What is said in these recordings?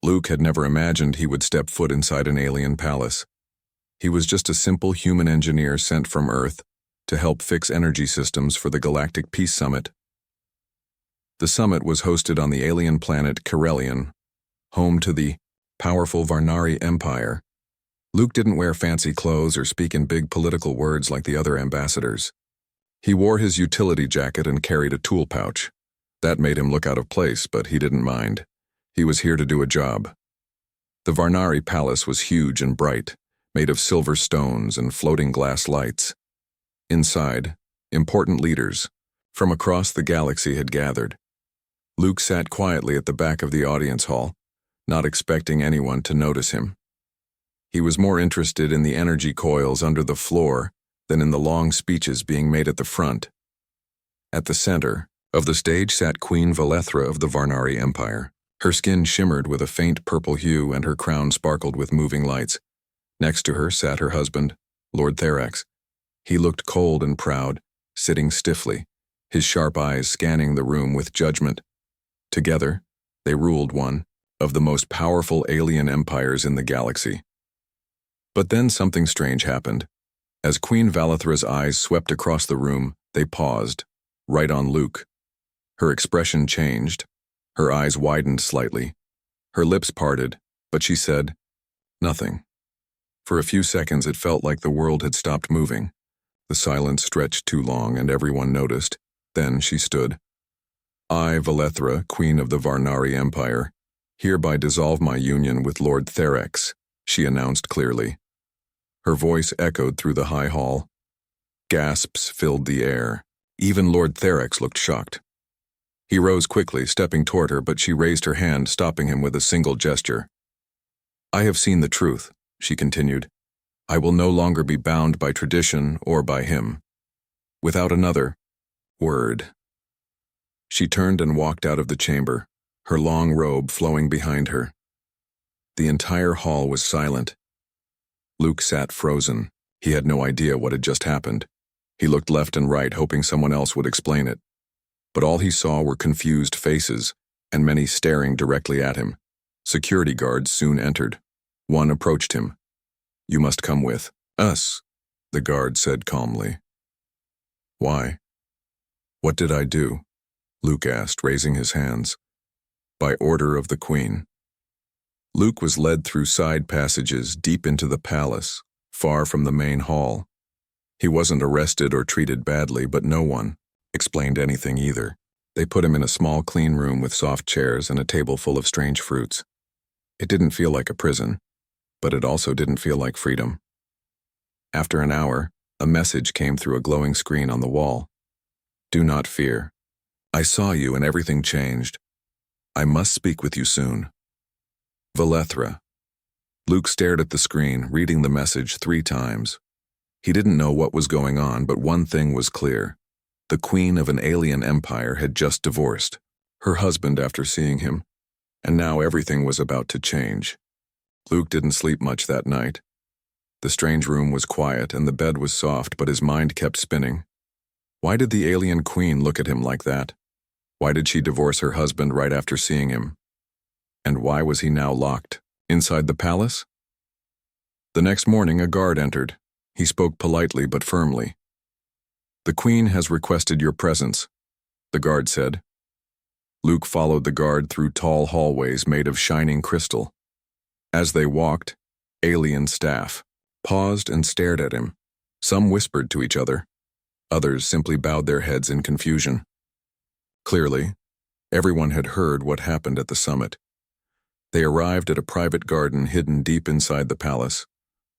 Luke had never imagined he would step foot inside an alien palace. He was just a simple human engineer sent from Earth to help fix energy systems for the Galactic Peace Summit. The summit was hosted on the alien planet Corellian, home to the powerful Varnari Empire. Luke didn't wear fancy clothes or speak in big political words like the other ambassadors. He wore his utility jacket and carried a tool pouch. That made him look out of place, but he didn't mind. He was here to do a job. The Varnari Palace was huge and bright, made of silver stones and floating glass lights. Inside, important leaders from across the galaxy had gathered. Luke sat quietly at the back of the audience hall, not expecting anyone to notice him. He was more interested in the energy coils under the floor than in the long speeches being made at the front. At the center of the stage sat Queen Valethra of the Varnari Empire. Her skin shimmered with a faint purple hue and her crown sparkled with moving lights. Next to her sat her husband, Lord Therax. He looked cold and proud, sitting stiffly, his sharp eyes scanning the room with judgment. Together, they ruled one of the most powerful alien empires in the galaxy. But then something strange happened. As Queen Valethra's eyes swept across the room, they paused, right on Luke. Her expression changed. Her eyes widened slightly. Her lips parted, but she said, "Nothing." For a few seconds it felt like the world had stopped moving. The silence stretched too long and everyone noticed. Then she stood. "I, Valethra, Queen of the Varnari Empire, hereby dissolve my union with Lord Therax," she announced clearly. Her voice echoed through the high hall. Gasps filled the air. Even Lord Therax looked shocked. He rose quickly, stepping toward her, but she raised her hand, stopping him with a single gesture. "I have seen the truth," she continued. "I will no longer be bound by tradition or by him." Without another word. She turned and walked out of the chamber, her long robe flowing behind her. The entire hall was silent. Luke sat frozen. He had no idea what had just happened. He looked left and right, hoping someone else would explain it. But all he saw were confused faces, and many staring directly at him. Security guards soon entered. One approached him. "You must come with us," the guard said calmly. "Why?" "What did I do?" Luke asked, raising his hands. "By order of the Queen." Luke was led through side passages deep into the palace, far from the main hall. He wasn't arrested or treated badly, but no one explained anything either. They put him in a small, clean room with soft chairs and a table full of strange fruits. It didn't feel like a prison, but it also didn't feel like freedom. After an hour, a message came through a glowing screen on the wall. "Do not fear. I saw you and everything changed. I must speak with you soon. Valethra." Luke stared at the screen, reading the message 3 times. He didn't know what was going on, but one thing was clear. The queen of an alien empire had just divorced her husband after seeing him, and now everything was about to change. Luke didn't sleep much that night. The strange room was quiet and the bed was soft, but his mind kept spinning. Why did the alien queen look at him like that? Why did she divorce her husband right after seeing him? And why was he now locked inside the palace? The next morning, a guard entered. He spoke politely but firmly. "The Queen has requested your presence," the guard said. Luke followed the guard through tall hallways made of shining crystal. As they walked, alien staff paused and stared at him. Some whispered to each other. Others simply bowed their heads in confusion. Clearly, everyone had heard what happened at the summit. They arrived at a private garden hidden deep inside the palace.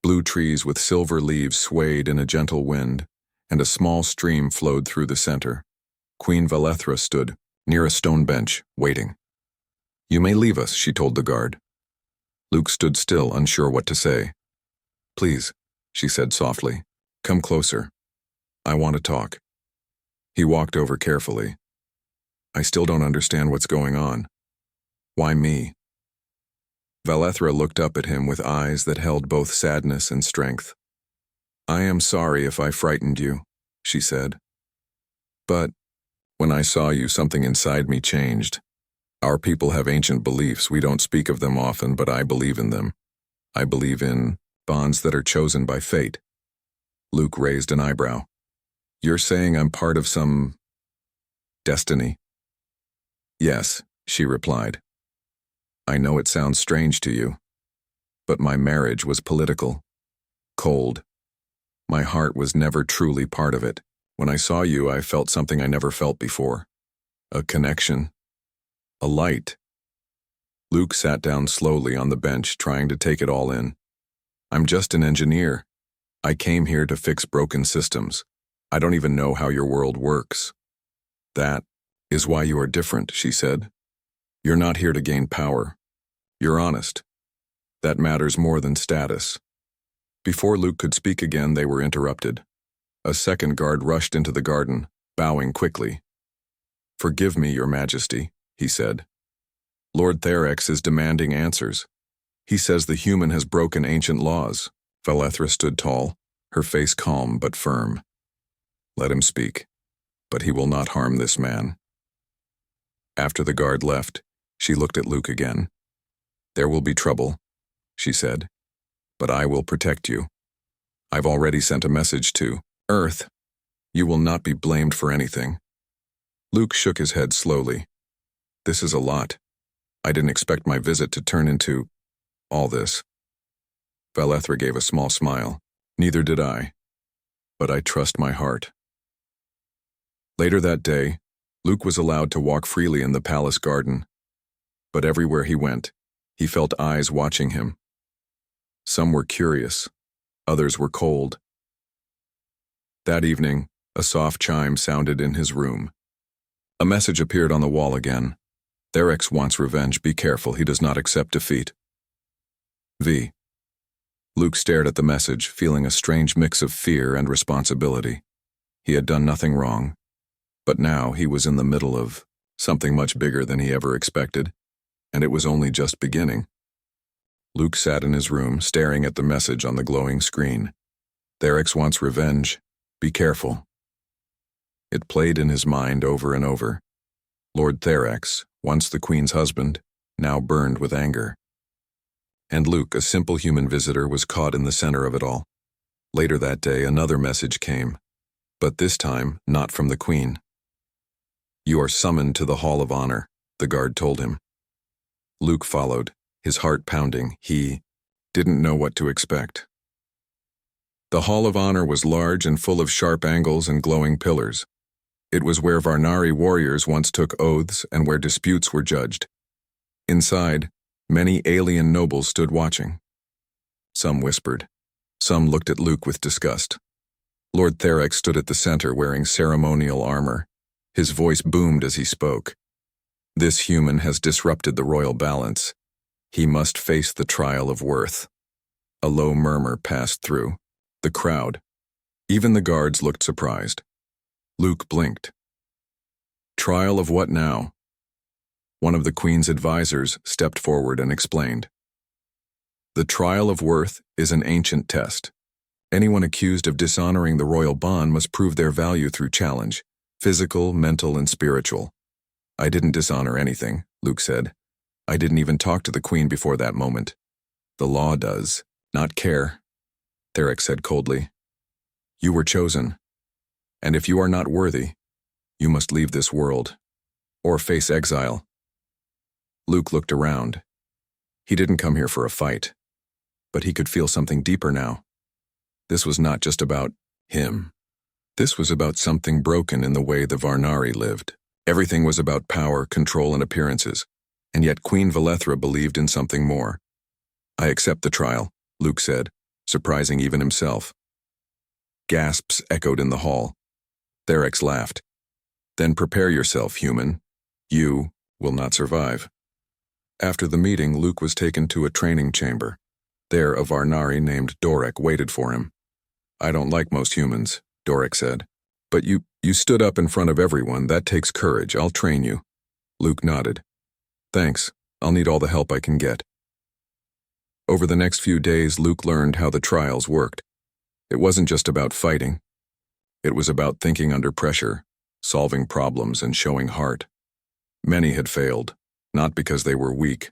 Blue trees with silver leaves swayed in a gentle wind, and a small stream flowed through the center. Queen Valethra stood near a stone bench, waiting. "You may leave us," she told the guard. Luke stood still, unsure what to say. "Please," she said softly, "come closer. I want to talk." He walked over carefully. "I still don't understand what's going on. Why me?" Valethra looked up at him with eyes that held both sadness and strength. "I am sorry if I frightened you," she said. "But when I saw you, something inside me changed. Our people have ancient beliefs. We don't speak of them often, but I believe in them. I believe in bonds that are chosen by fate. Luke raised an eyebrow. You're saying I'm part of some destiny? Yes, she replied. I know it sounds strange to you, but my marriage was political, cold. My heart was never truly part of it. When I saw you, I felt something I never felt before. A connection. A light. Luke sat down slowly on the bench, trying to take it all in. I'm just an engineer. I came here to fix broken systems. I don't even know how your world works. That is why you are different, she said. You're not here to gain power. You're honest. That matters more than status. Before Luke could speak again, they were interrupted. A second guard rushed into the garden, bowing quickly. Forgive me, Your Majesty, he said. Lord Therex is demanding answers. He says the human has broken ancient laws. Valetra stood tall, her face calm but firm. Let him speak, but he will not harm this man. After the guard left, she looked at Luke again. There will be trouble, she said, but I will protect you. I've already sent a message to Earth. You will not be blamed for anything. Luke shook his head slowly. This is a lot. I didn't expect my visit to turn into all this. Valetra gave a small smile. Neither did I. But I trust my heart. Later that day, Luke was allowed to walk freely in the palace garden. But everywhere he went, he felt eyes watching him. Some were curious, others were cold. That evening, a soft chime sounded in his room. A message appeared on the wall again. Therex wants revenge. Be careful, he does not accept defeat. V. Luke stared at the message, feeling a strange mix of fear and responsibility. He had done nothing wrong, but now he was in the middle of something much bigger than he ever expected, and it was only just beginning. Luke sat in his room, staring at the message on the glowing screen. Therex wants revenge. Be careful. It played in his mind over and over. Lord Therex, once the Queen's husband, now burned with anger. And Luke, a simple human visitor, was caught in the center of it all. Later that day, another message came, but this time not from the Queen. You are summoned to the Hall of Honor, the guard told him. Luke followed, his heart pounding. He didn't know what to expect. The Hall of Honor was large and full of sharp angles and glowing pillars. It was where Varnari warriors once took oaths and where disputes were judged. Inside, many alien nobles stood watching. Some whispered. Some looked at Luke with disgust. Lord Therex stood at the center wearing ceremonial armor. His voice boomed as he spoke. This human has disrupted the royal balance. He must face the trial of worth. A low murmur passed through the crowd. Even the guards looked surprised. Luke blinked. Trial of what now? One of the Queen's advisors stepped forward and explained. The trial of worth is an ancient test. Anyone accused of dishonoring the royal bond must prove their value through challenge, physical, mental, and spiritual. I didn't dishonor anything, Luke said. I didn't even talk to the Queen before that moment. The law does, not care, Therex said coldly. You were chosen, and if you are not worthy, you must leave this world, or face exile. Luke looked around. He didn't come here for a fight, but he could feel something deeper now. This was not just about him. This was about something broken in the way the Varnari lived. Everything was about power, control, and appearances, and yet Queen Valetra believed in something more. I accept the trial, Luke said, surprising even himself. Gasps echoed in the hall. Therex laughed. Then prepare yourself, human. You will not survive. After the meeting, Luke was taken to a training chamber. There, a Varnari named Dorek waited for him. I don't like most humans, Dorek said. But you stood up in front of everyone. That takes courage. I'll train you. Luke nodded. Thanks. I'll need all the help I can get. Over the next few days, Luke learned how the trials worked. It wasn't just about fighting. It was about thinking under pressure, solving problems, and showing heart. Many had failed, not because they were weak,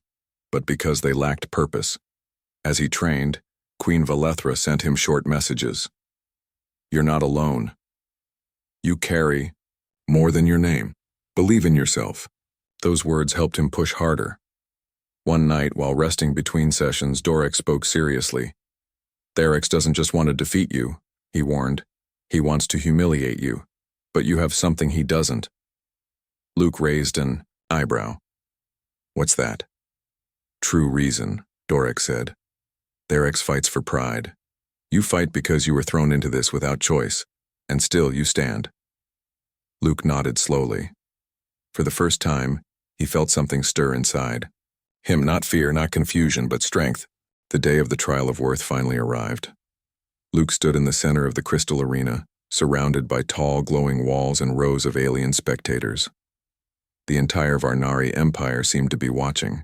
but because they lacked purpose. As he trained, Queen Valethra sent him short messages. You're not alone. You carry more than your name. Believe in yourself. Those words helped him push harder. One night, while resting between sessions, Dorix spoke seriously. Therex doesn't just want to defeat you, he warned. He wants to humiliate you. But you have something he doesn't. Luke raised an eyebrow. What's that? True reason, Dorix said. Therex fights for pride. You fight because you were thrown into this without choice, and still you stand. Luke nodded slowly. For the first time, he felt something stir inside. Him, not fear, not confusion, but strength. The day of the trial of worth finally arrived. Luke stood in the center of the crystal arena, surrounded by tall, glowing walls and rows of alien spectators. The entire Varnari Empire seemed to be watching.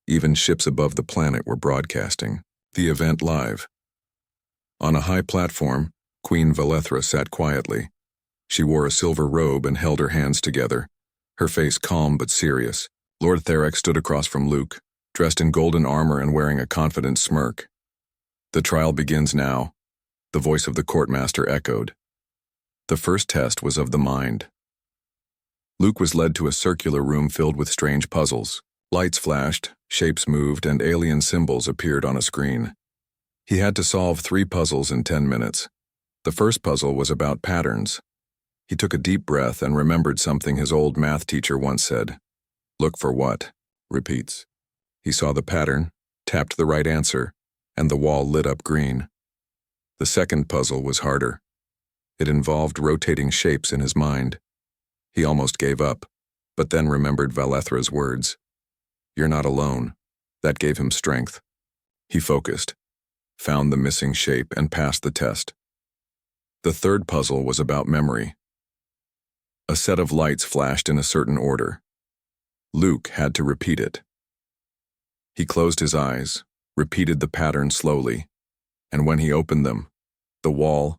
Even ships above the planet were broadcasting the event live. On a high platform, Queen Valethra sat quietly. She wore a silver robe and held her hands together, her face calm but serious. Lord Therex stood across from Luke, dressed in golden armor and wearing a confident smirk. The trial begins now, the voice of the courtmaster echoed. The first test was of the mind. Luke was led to a circular room filled with strange puzzles. Lights flashed, shapes moved, and alien symbols appeared on a screen. He had to solve 3 puzzles in 10 minutes. The first puzzle was about patterns. He took a deep breath and remembered something his old math teacher once said. Look for what? Repeats. He saw the pattern, tapped the right answer, and the wall lit up green. The second puzzle was harder. It involved rotating shapes in his mind. He almost gave up, but then remembered Valethra's words. You're not alone. That gave him strength. He focused, found the missing shape, and passed the test. The third puzzle was about memory. A set of lights flashed in a certain order. Luke had to repeat it. He closed his eyes, repeated the pattern slowly, and when he opened them, the wall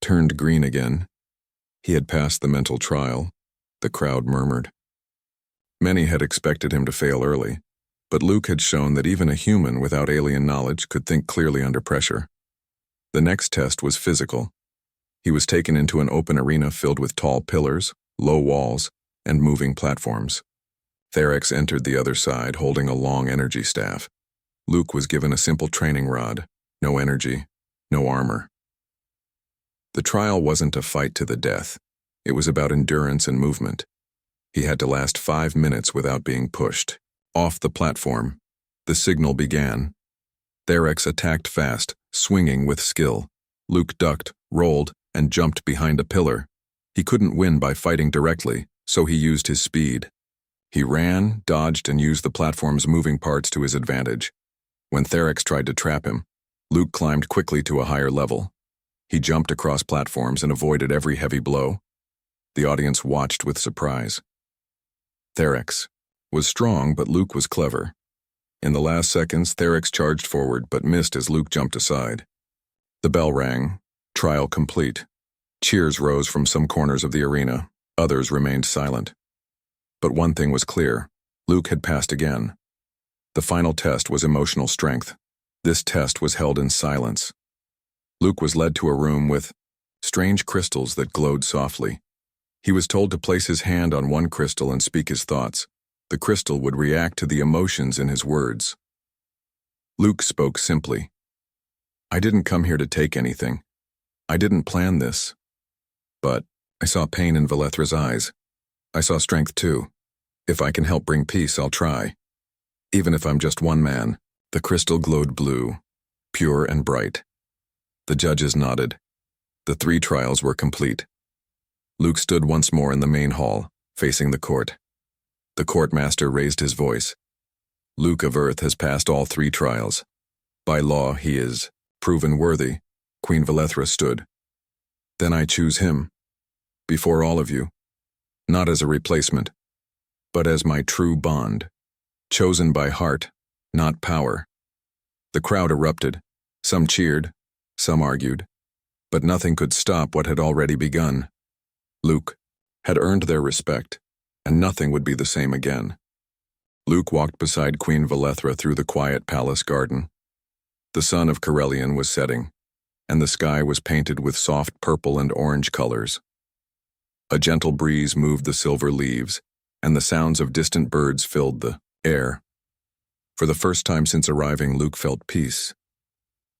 turned green again. He had passed the mental trial, the crowd murmured. Many had expected him to fail early, but Luke had shown that even a human without alien knowledge could think clearly under pressure. The next test was physical. He was taken into an open arena filled with tall pillars, low walls, and moving platforms. Therex entered the other side holding a long energy staff. Luke was given a simple training rod, no energy, no armor. The trial wasn't a fight to the death. It was about endurance and movement. He had to last 5 minutes without being pushed. Off the platform, the signal began. Therex attacked fast, swinging with skill. Luke ducked, rolled, and jumped behind a pillar. He couldn't win by fighting directly, so he used his speed. He ran, dodged, and used the platform's moving parts to his advantage. When Therex tried to trap him, Luke climbed quickly to a higher level. He jumped across platforms and avoided every heavy blow. The audience watched with surprise. Therex was strong, but Luke was clever. In the last seconds, Therex charged forward but missed as Luke jumped aside. The bell rang. Trial complete. Cheers rose from some corners of the arena. Others remained silent. But one thing was clear. Luke had passed again. The final test was emotional strength. This test was held in silence. Luke was led to a room with strange crystals that glowed softly. He was told to place his hand on one crystal and speak his thoughts. The crystal would react to the emotions in his words. Luke spoke simply. I didn't come here to take anything. I didn't plan this. But I saw pain in Valethra's eyes. I saw strength too. If I can help bring peace, I'll try. Even if I'm just one man. The crystal glowed blue, pure and bright. The judges nodded. The 3 trials were complete. Luke stood once more in the main hall, facing the court. The courtmaster raised his voice. Luke of Earth has passed all 3 trials. By law, he is proven worthy. Queen Valethra stood. Then I choose him, before all of you, not as a replacement, but as my true bond, chosen by heart, not power. The crowd erupted. Some cheered, some argued, but nothing could stop what had already begun. Luke had earned their respect, and nothing would be the same again. Luke walked beside Queen Valethra through the quiet palace garden. The sun of Corellian was setting, and the sky was painted with soft purple and orange colors. A gentle breeze moved the silver leaves, and the sounds of distant birds filled the air. For the first time since arriving, Luke felt peace.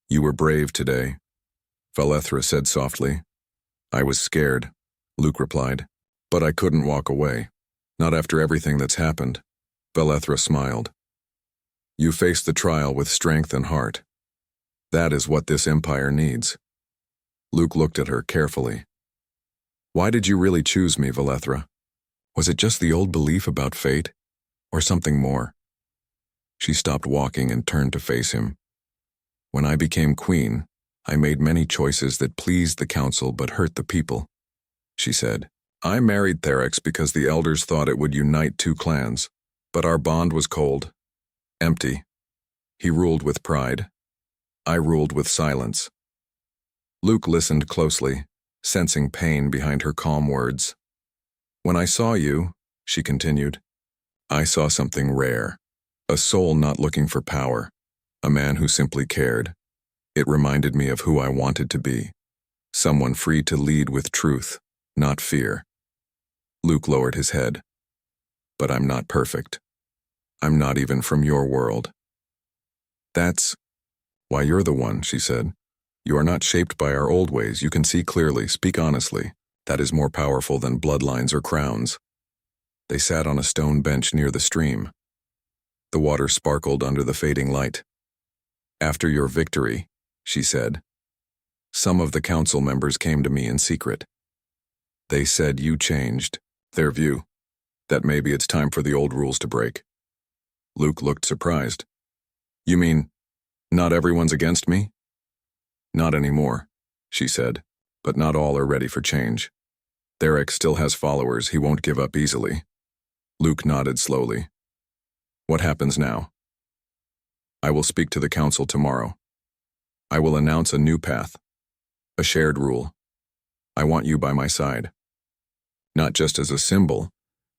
"You were brave today," Valethra said softly. "I was scared," Luke replied, "but I couldn't walk away. Not after everything that's happened." Valethra smiled. "You faced the trial with strength and heart. That is what this empire needs." Luke looked at her carefully. "Why did you really choose me, Valethra? Was it just the old belief about fate, or something more?" She stopped walking and turned to face him. "When I became queen, I made many choices that pleased the council but hurt the people," she said. "I married Therex because the elders thought it would unite two clans, but our bond was cold, empty. He ruled with pride. I ruled with silence." Luke listened closely, sensing pain behind her calm words. "When I saw you," she continued, "I saw something rare. A soul not looking for power, a man who simply cared. It reminded me of who I wanted to be, someone free to lead with truth, not fear." Luke lowered his head. "But I'm not perfect. I'm not even from your world." "That's why you're the one," she said. "You are not shaped by our old ways. You can see clearly, speak honestly. That is more powerful than bloodlines or crowns." They sat on a stone bench near the stream. The water sparkled under the fading light. "After your victory," she said, "some of the council members came to me in secret. They said you changed their view, that maybe it's time for the old rules to break." Luke looked surprised. "You mean, not everyone's against me?" "Not anymore," she said, "but not all are ready for change. Therex still has followers. He won't give up easily." Luke nodded slowly. "What happens now?" "I will speak to the council tomorrow. I will announce a new path, a shared rule. I want you by my side. Not just as a symbol,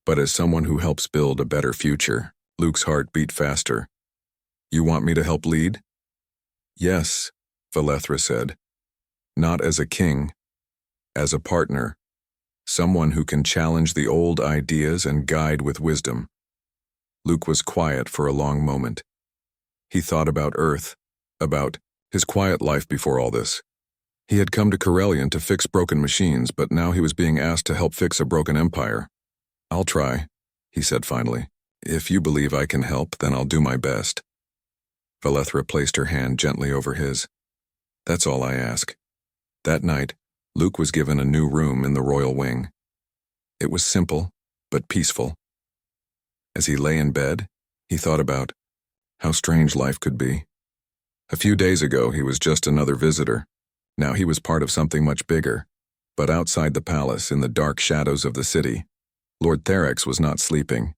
but as someone who helps build a better future." Luke's heart beat faster. "You want me to help lead?" "Yes," Valethra said. "Not as a king, as a partner, someone who can challenge the old ideas and guide with wisdom." Luke was quiet for a long moment. He thought about Earth, about his quiet life before all this. He had come to Corellian to fix broken machines, but now he was being asked to help fix a broken empire. "I'll try," he said finally. "If you believe I can help, then I'll do my best." Valethra placed her hand gently over his. "That's all I ask." That night, Luke was given a new room in the royal wing. It was simple, but peaceful. As he lay in bed, he thought about how strange life could be. A few days ago, he was just another visitor. Now he was part of something much bigger. But outside the palace, in the dark shadows of the city, Lord Therex was not sleeping.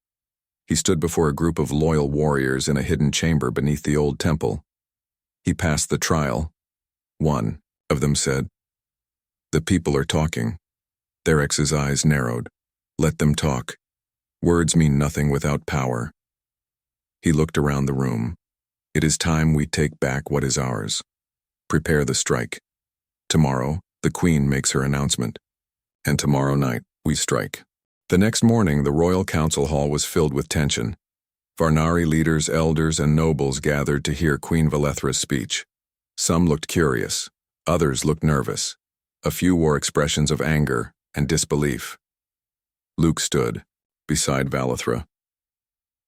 He stood before a group of loyal warriors in a hidden chamber beneath the old temple. He passed the trial. One of them said, "The people are talking." Therex's eyes narrowed. "Let them talk. Words mean nothing without power." He looked around the room. "It is time we take back what is ours. Prepare the strike. Tomorrow, the Queen makes her announcement. And tomorrow night, we strike." The next morning, the royal council hall was filled with tension. Varnari leaders, elders, and nobles gathered to hear Queen Valethra's speech. Some looked curious. Others looked nervous. A few wore expressions of anger and disbelief. Luke stood beside Valethra.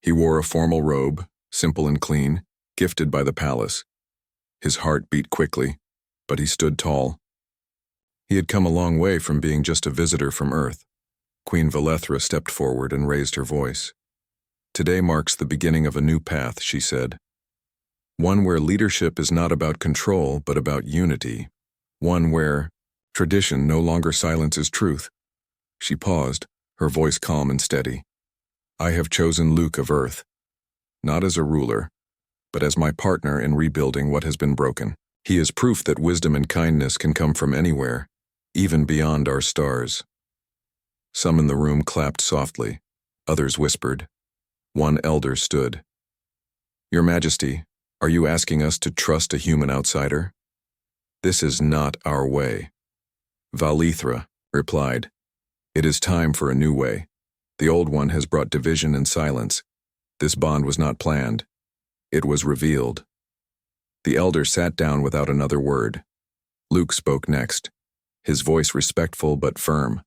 He wore a formal robe, simple and clean, gifted by the palace. His heart beat quickly, but he stood tall. He had come a long way from being just a visitor from Earth. Queen Valethra stepped forward and raised her voice. "Today marks the beginning of a new path," she said. "One where leadership is not about control, but about unity. One where tradition no longer silences truth." She paused, her voice calm and steady. "I have chosen Luke of Earth, not as a ruler, but as my partner in rebuilding what has been broken. He is proof that wisdom and kindness can come from anywhere, even beyond our stars." Some in the room clapped softly. Others whispered, One elder stood. "Your Majesty, are you asking us to trust a human outsider? This is not our way." Valethra replied, "It is time for a new way. The old one has brought division and silence. This bond was not planned. It was revealed." The elder sat down without another word. Luke spoke next, his voice respectful but firm.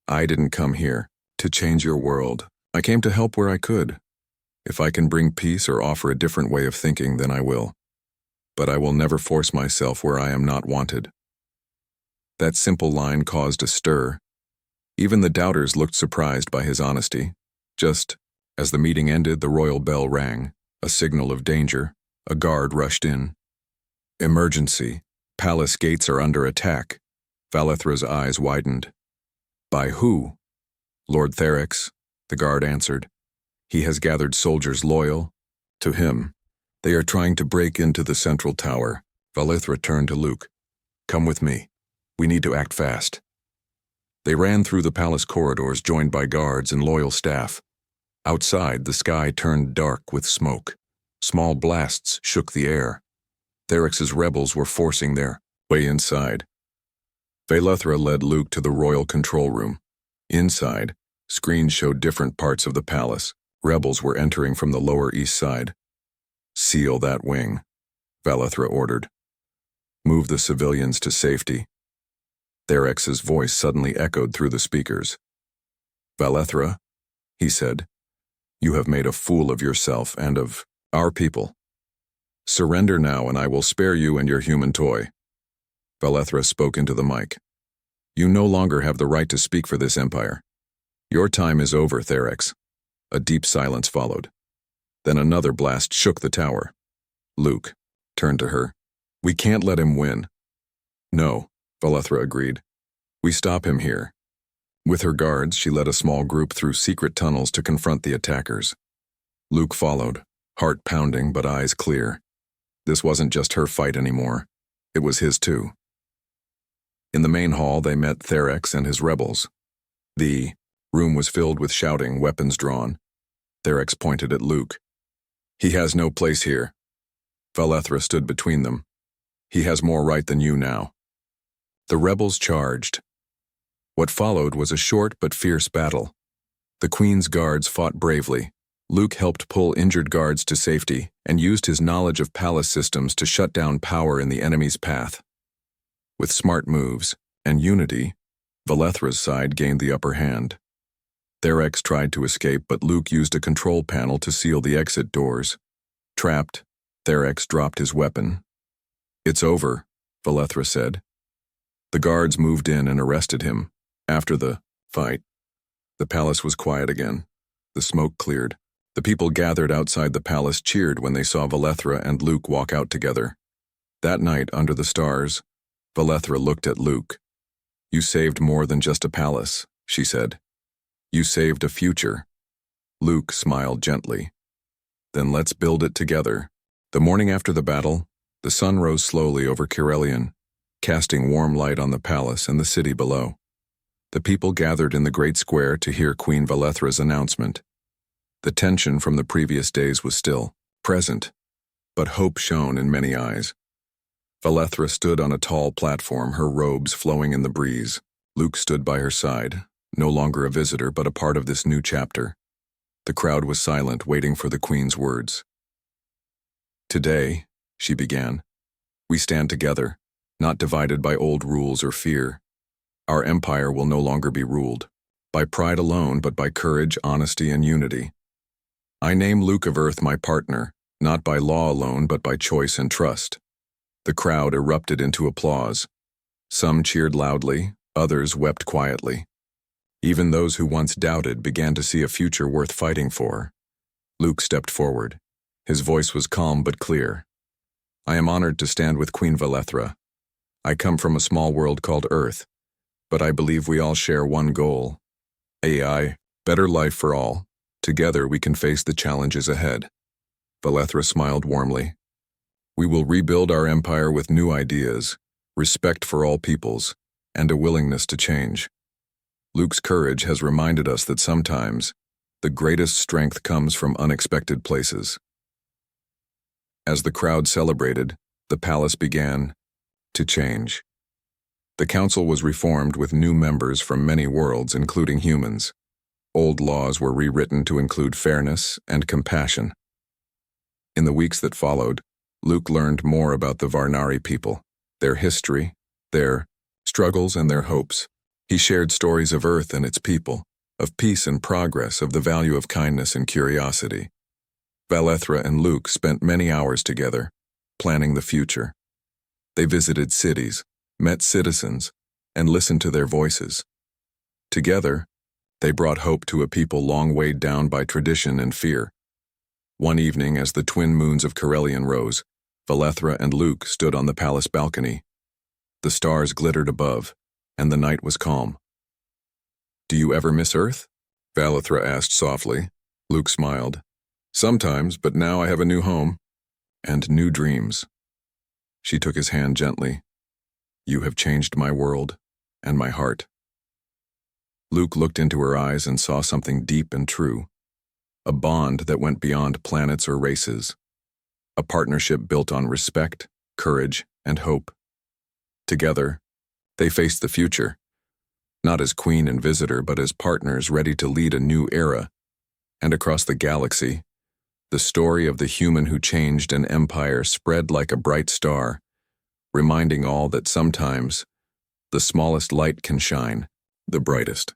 "I didn't come here to change your world. I came to help where I could. If I can bring peace or offer a different way of thinking, then I will. But I will never force myself where I am not wanted." That simple line caused a stir. Even the doubters looked surprised by his honesty. Just as the meeting ended, the royal bell rang, a signal of danger. A guard rushed in. "Emergency. Palace gates are under attack." Valethra's eyes widened. "By who?" "Lord Therex," the guard answered. "He has gathered soldiers loyal to him. They are trying to break into the central tower." Valethra turned to Luke. "Come with me. We need to act fast." They ran through the palace corridors, joined by guards and loyal staff. Outside, the sky turned dark with smoke. Small blasts shook the air. Therex's rebels were forcing their way inside. Valethra led Luke to the royal control room. Inside, screens showed different parts of the palace. Rebels were entering from the lower east side. "Seal that wing," Valethra ordered. "Move the civilians to safety." Therex's voice suddenly echoed through the speakers. "Valethra," he said, "you have made a fool of yourself and of our people. Surrender now and I will spare you and your human toy." Valethra spoke into the mic. "You no longer have the right to speak for this empire. Your time is over, Therex." A deep silence followed. Then another blast shook the tower. Luke turned to her. "We can't let him win." "No," Valethra agreed. "We stop him here." With her guards, she led a small group through secret tunnels to confront the attackers. Luke followed, heart pounding but eyes clear. This wasn't just her fight anymore. It was his too. In the main hall, they met Therex and his rebels. The room was filled with shouting, weapons drawn. Therex pointed at Luke. "He has no place here." Valethra stood between them. "He has more right than you now." The rebels charged. What followed was a short but fierce battle. The Queen's guards fought bravely. Luke helped pull injured guards to safety and used his knowledge of palace systems to shut down power in the enemy's path. With smart moves and unity, Valethra's side gained the upper hand. Therex tried to escape, but Luke used a control panel to seal the exit doors. Trapped, Therex dropped his weapon. "It's over," Valethra said. The guards moved in and arrested him. After the fight, the palace was quiet again. The smoke cleared. The people gathered outside the palace cheered when they saw Valethra and Luke walk out together. That night, under the stars, Valethra looked at Luke. "You saved more than just a palace," she said. "You saved a future." Luke smiled gently. "Then let's build it together." The morning after the battle, the sun rose slowly over Kirelion, casting warm light on the palace and the city below. The people gathered in the great square to hear Queen Valethra's announcement. The tension from the previous days was still present, but hope shone in many eyes. Valethra stood on a tall platform, her robes flowing in the breeze. Luke stood by her side, no longer a visitor but a part of this new chapter. The crowd was silent, waiting for the Queen's words. "Today," she began, "we stand together, not divided by old rules or fear. Our empire will no longer be ruled by pride alone, but by courage, honesty, and unity. I name Luke of Earth my partner, not by law alone, but by choice and trust." The crowd erupted into applause. Some cheered loudly, others wept quietly. Even those who once doubted began to see a future worth fighting for. Luke stepped forward. His voice was calm but clear. "I am honored to stand with Queen Valethra. I come from a small world called Earth, but I believe we all share one goal. AI, better life for all. Together we can face the challenges ahead." Valethra smiled warmly. "We will rebuild our empire with new ideas, respect for all peoples, and a willingness to change." Luke's courage has reminded us that sometimes The greatest strength comes from unexpected places. As the crowd celebrated, the palace began to change. The council was reformed with new members from many worlds, including humans. Old laws were rewritten to include fairness and compassion. In the weeks that followed, Luke learned more about the Varnari people, their history, their struggles, and their hopes. He shared stories of Earth and its people, of peace and progress, of the value of kindness and curiosity. Valethra and Luke spent many hours together, planning the future. They visited cities, met citizens, and listened to their voices. Together, they brought hope to a people long weighed down by tradition and fear. One evening, as the twin moons of Corellian rose, Valethra and Luke stood on the palace balcony. The stars glittered above, and the night was calm. "Do you ever miss Earth?" Valethra asked softly. Luke smiled. "Sometimes, but now I have a new home and new dreams." She took his hand gently. "You have changed my world and my heart." Luke looked into her eyes and saw something deep and true. A bond that went beyond planets or races. A partnership built on respect, courage, and hope. Together, they faced the future, not as queen and visitor, but as partners ready to lead a new era. And across the galaxy, the story of the human who changed an empire spread like a bright star, reminding all that sometimes the smallest light can shine the brightest.